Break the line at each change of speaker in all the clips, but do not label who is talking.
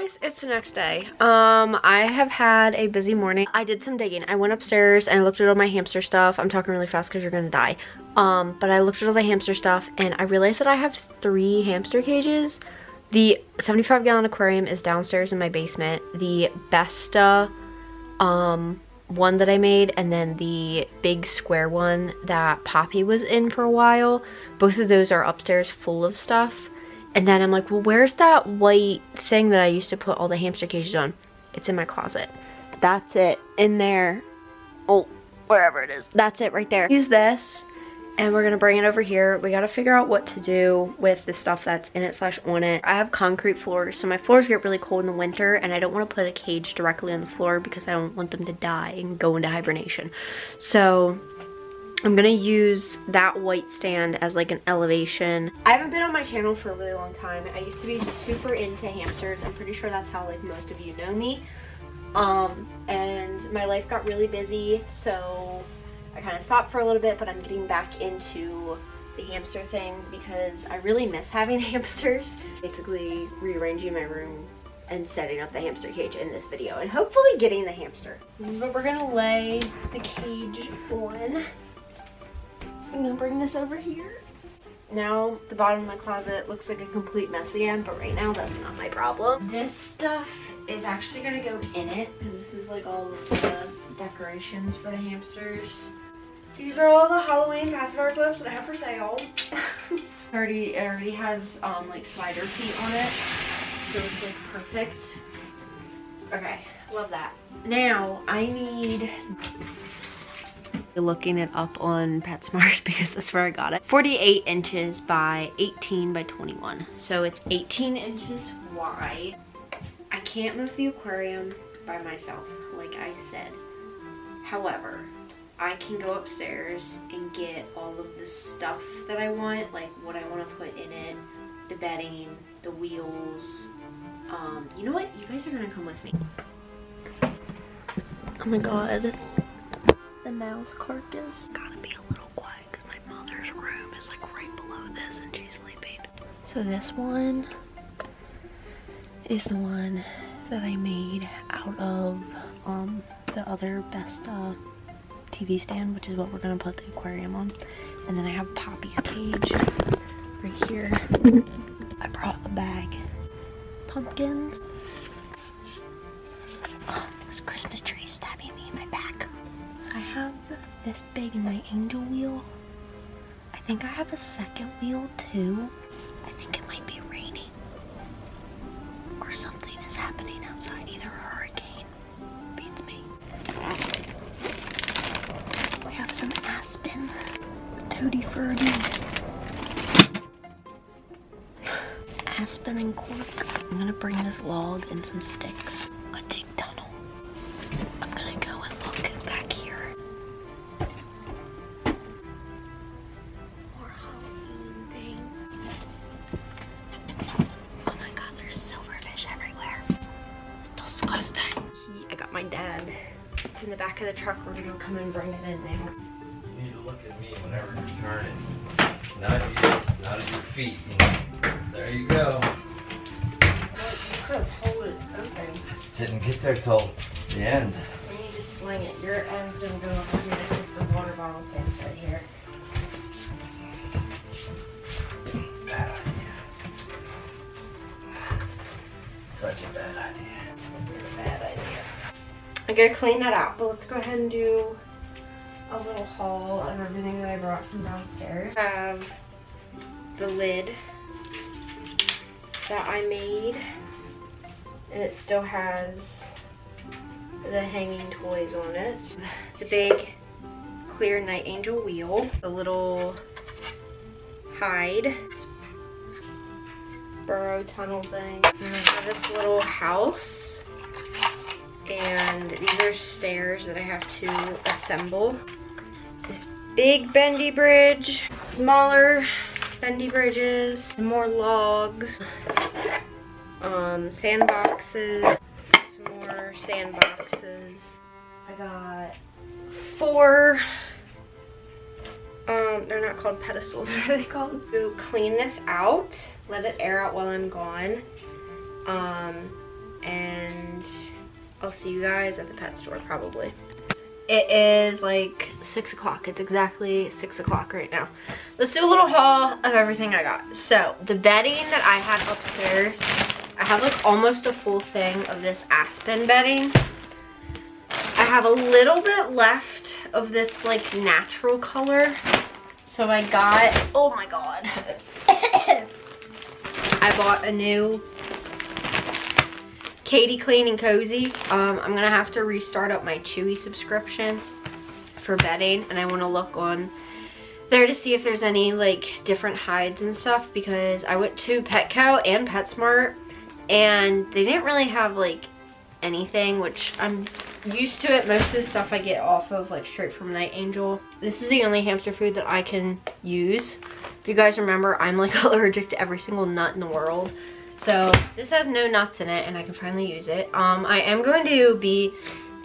guys, it's the next day. I have had a busy morning. I did some digging. I went upstairs and I looked at all my hamster stuff. I'm talking really fast because you're gonna die. But I looked at all the hamster stuff and I realized that I have 3 hamster cages. The 75-gallon aquarium is downstairs in my basement. The Besta one that I made, and then the big square one that Poppy was in for a while, both of those are upstairs full of stuff. And then I'm like, well, where's that white thing that I used to put all the hamster cages on? It's in my closet. That's it, in there. Oh, wherever it is. That's it right there. Use this, and we're gonna bring it over here. We gotta figure out what to do with the stuff that's in it / on it. I have concrete floors, so my floors get really cold in the winter, and I don't want to put a cage directly on the floor because I don't want them to die and go into hibernation. So I'm gonna use that white stand as like an elevation. I haven't been on my channel for a really long time. I used to be super into hamsters. I'm pretty sure that's how like most of you know me. And my life got really busy, so I kind of stopped for a little bit, but I'm getting back into the hamster thing because I really miss having hamsters. Basically rearranging my room and setting up the hamster cage in this video and hopefully getting the hamster. This is what we're gonna lay the cage on. I'm gonna bring this over here. Now the bottom of my closet looks like a complete mess again, but right now that's not my problem. This stuff is actually gonna go in it because this is like all of the decorations for the hamsters. These are all the Halloween pacifier clips that I have for sale. It already has like slider feet on it, so it's like perfect. Okay, love that. Now I need, looking it up on PetSmart because that's where I got it. 48 inches by 18 by 21. So it's 18 inches wide. I can't move the aquarium by myself, like I said. However, I can go upstairs and get all of the stuff that I want, like what I want to put in it, the bedding, the wheels. You know what? You guys are gonna come with me. Oh my god. The mouse carcass. Gotta be a little quiet because my mother's room is like right below this and she's sleeping. So this one is the one that I made out of the other Besta TV stand, which is what we're gonna put the aquarium on. And then I have Poppy's cage right here. I brought a bag. Pumpkins. Oh, this Christmas tree is stabbing me in my back. So I have this big night angel wheel. I think I have a second wheel too. I think it might be raining or something is happening outside, either hurricane. Beats me. We have some aspen, tutti frutti, aspen and cork. I'm gonna bring this log and some sticks. A dig tunnel. I'm gonna go and look back here. More Halloween thing. Oh my god, there's silverfish everywhere. It's disgusting. I got my dad in the back of the truck. We're gonna come and bring it in there.
You need to look at me whenever you turn it. Not at your feet. There you go.
You could hold it open.
Didn't get there till the end.
We need to swing it. Your end's gonna go over here because the water bottle stands right here.
Bad idea. Such a bad idea.
Bad idea. I gotta clean that out, but let's go ahead and do a little haul of everything that I brought from downstairs. I have the lid that I made, and it still has the hanging toys on it. The big clear night angel wheel, the little hide burrow tunnel thing, and I have this little house, and these are stairs that I have to assemble. This big bendy bridge, smaller bendy bridges, some more logs, sandboxes, some more sandboxes. I got 4, they're not called pedestals, what are they called? To clean this out, let it air out while I'm gone. I'll see you guys at the pet store probably. It is like 6 o'clock. It's exactly 6 o'clock right now. Let's do a little haul of everything I got. So the bedding that I had upstairs, I have like almost a full thing of this aspen bedding. I have a little bit left of this like natural color. So I got, oh my God. I bought a new Katie Clean and Cozy. I'm gonna have to restart up my Chewy subscription for bedding, and I want to look on there to see if there's any like different hides and stuff, because I went to Petco and PetSmart and they didn't really have like anything, which I'm used to it. Most of the stuff I get off of like straight from Night Angel. This is the only hamster food that I can use. If you guys remember, I'm like allergic to every single nut in the world. So this has no nuts in it and I can finally use it. I am going to be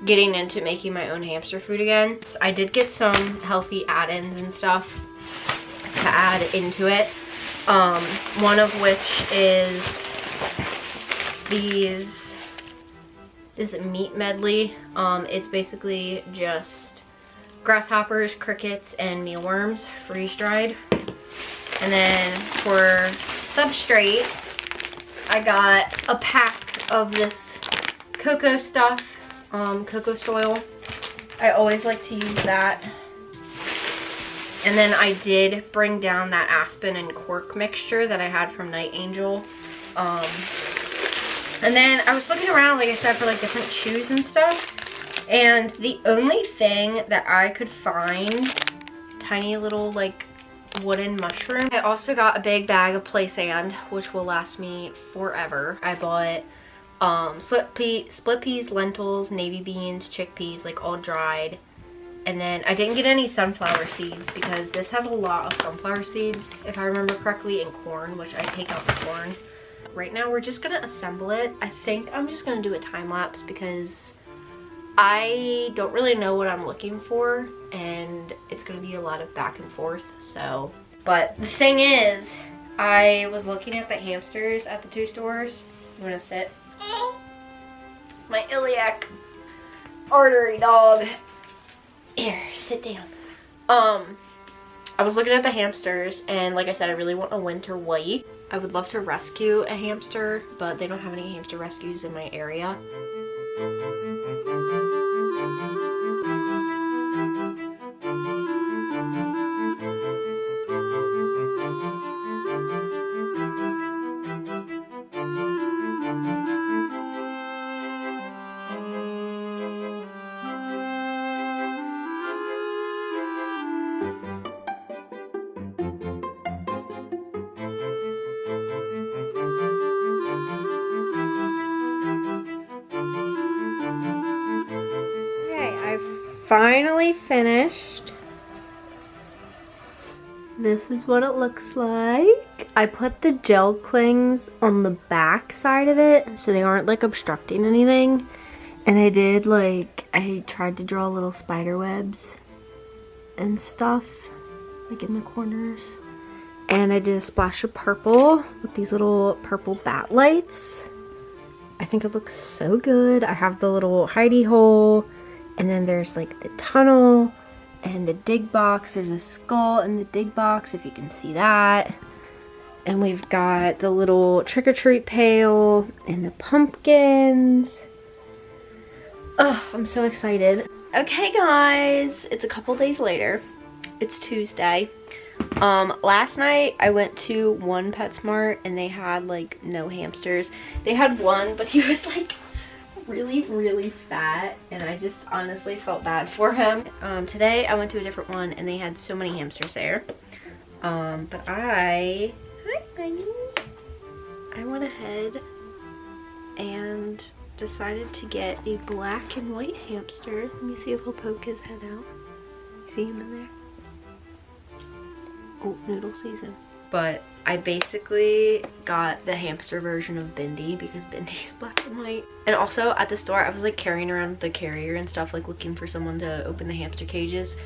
getting into making my own hamster food again. So I did get some healthy add-ins and stuff to add into it. One of which is this meat medley. It's basically just grasshoppers, crickets, and mealworms freeze-dried. And then for substrate, I got a pack of this cocoa stuff, cocoa soil. I always like to use that. And then I did bring down that aspen and cork mixture that I had from Night Angel. And then I was looking around, like I said, for like different chews and stuff. And the only thing that I could find, tiny little like wooden mushroom. I also got a big bag of play sand, which will last me forever. I bought split peas, lentils, navy beans, chickpeas, like all dried. And then I didn't get any sunflower seeds because this has a lot of sunflower seeds, if I remember correctly, and corn, which I take out the corn. Right now we're just gonna assemble it. I think I'm just gonna do a time lapse because I don't really know what I'm looking for, and it's gonna be a lot of back and forth. So, but the thing is, I was looking at the hamsters at the two stores. You wanna sit? My iliac artery dog. Here, sit down. I was looking at the hamsters, and like I said, I really want a winter white. I would love to rescue a hamster, but they don't have any hamster rescues in my area. Finally finished. This is what it looks like. I put the gel clings on the back side of it so they aren't like obstructing anything. And I did like, I tried to draw little spider webs and stuff like in the corners. And I did a splash of purple with these little purple bat lights. I think it looks so good. I have the little hidey hole. And then there's like the tunnel and the dig box. There's a skull in the dig box, if you can see that. And we've got the little trick-or-treat pail and the pumpkins. Oh, I'm so excited. Okay guys, it's a couple days later. It's Tuesday. Last night I went to one PetSmart and they had like no hamsters. They had one, but he was like really fat, and I just honestly felt bad for him. Today I went to a different one and they had so many hamsters there. But hi Bunny. I went ahead and decided to get a black and white hamster. Let me see if he'll poke his head out. See him in there? Oh, Noodle sees him. But I basically got the hamster version of Bindi because Bindi's black and white. And also at the store, I was like carrying around the carrier and stuff, like looking for someone to open the hamster cages.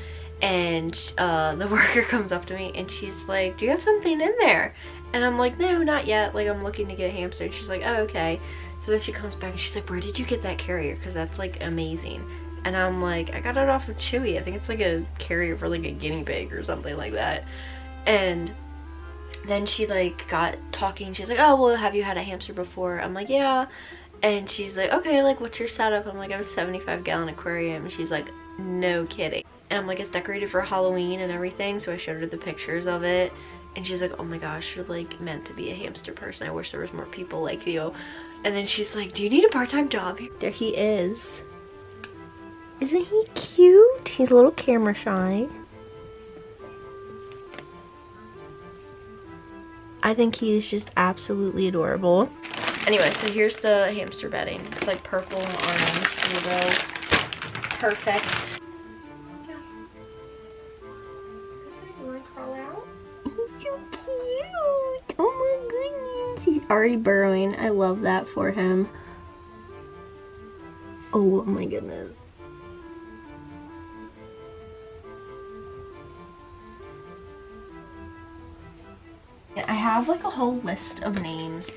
And the worker comes up to me and she's like, "Do you have something in there?" And I'm like, "No, not yet. Like, I'm looking to get a hamster." And she's like, "Oh, okay." So then she comes back and she's like, where did you get that carrier? Because that's like amazing. And I'm like, I got it off of Chewy. I think it's like a carrier for like a guinea pig or something like that. And then she like got talking. She's like, oh, well, have you had a hamster before? I'm like, yeah. And she's like, okay, like what's your setup? I'm like, I have a 75-gallon aquarium. And she's like, no kidding. And I'm like, it's decorated for Halloween and everything. So I showed her the pictures of it. And she's like, oh my gosh, you're like meant to be a hamster person. I wish there was more people like you. And then she's like, do you need a part-time job? There he is. Isn't he cute? He's a little camera shy. I think he's just absolutely adorable. Anyway, so here's the hamster bedding. It's like purple and orange rainbow. Perfect. Yeah. You wanna crawl out? He's so cute. Oh my goodness. He's already burrowing. I love that for him. Oh my goodness. I have like a whole list of names.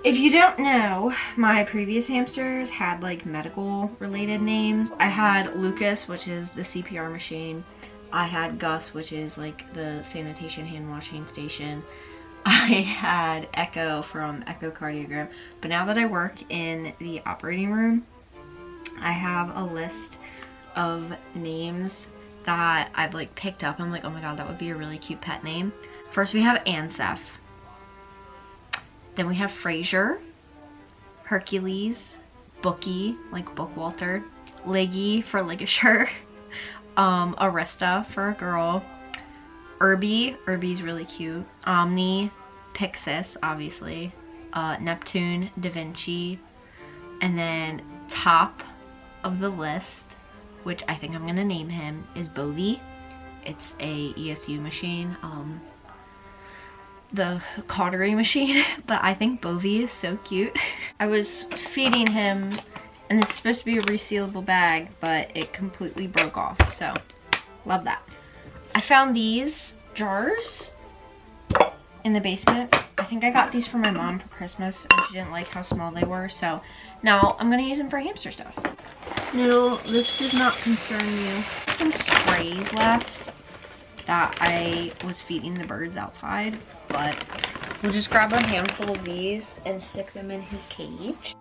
If you don't know, my previous hamsters had like medical related names. I had Lucas, which is the CPR machine. I had Gus, which is like the sanitation hand washing station. I had Echo from echocardiogram. But now that I work in the operating room, I have a list of names that I've like picked up. I'm like, oh my god, that would be a really cute pet name. First we have Ansef. Then we have Fraser, Hercules, Bookie, like Book Walter, Leggy for Ligasher, Arista for a girl, Irby's really cute, Omni, Pixis, obviously, Neptune, Da Vinci, and then top of the list, which I think I'm gonna name him, is Bovie. It's a ESU machine, the cautery machine, but I think Bovie is so cute. I was feeding him, and this is supposed to be a resealable bag, but it completely broke off, so love that. I found these jars in the basement. I think I got these for my mom for Christmas, and she didn't like how small they were, so now I'm gonna use them for hamster stuff. No, this does not concern you. Some sprays left that I was feeding the birds outside, but we'll just grab a handful of these and stick them in his cage.